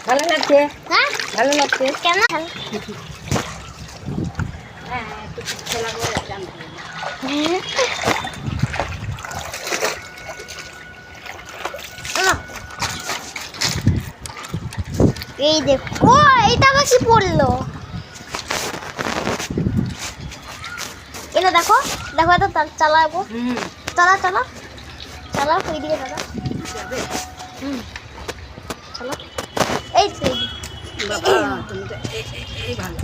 ভালো লাগছে? হ্যাঁ ভালো লাগছে। কেন? এই দেখো এইটা আবার কি পড়লো, এটা দেখো দেখো, এটা চালাবো। চালা চালা চালা ওই দিকে দাদা, চলো এই তো বাবা তুমি তো এই ভালো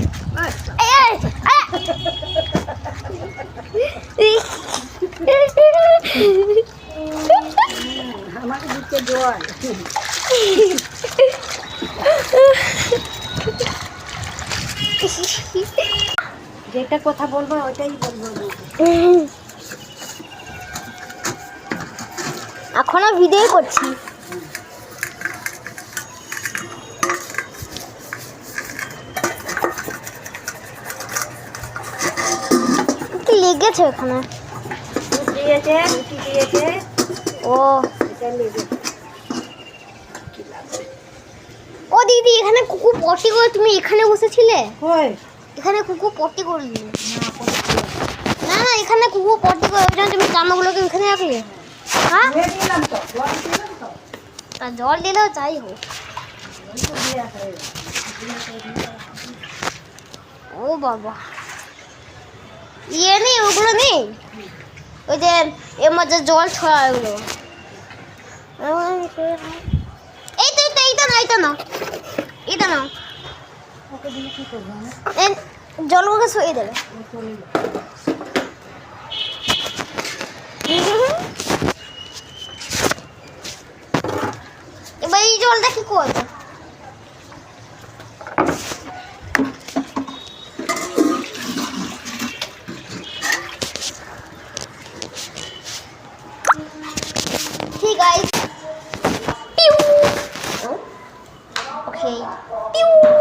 আমাকে দিতে জল যেটা কথা বলবো ওইটাই বলবো। এখনো ভিডিও করছি। কি লেগেছে এখানে? দিয়েছে রুটি দিয়েছে। ও এটা লেগে ও দিদি এখানে কুকুর পটি করে তুমি এখানে বসেছিলে? কই এখানে কুকুর পটি করলি? না না এখানে কুকুর পটি করে ওই জন্য তুমি জামাগুলোকে এখানে রাখলে। হ্যাঁ তা জল দিলেও চাই হোক। ও বাবা ইয়ে নেই ওগুলো নেই, ওই যে এর মধ্যে জল ছড়া ওগুলো। এই তো এইটা না এইটা না এটা না, জলগুলো সরিয়ে দেবে। এবার এই জলটা কি করবে? Hey guys. Pew. Okay. Pew.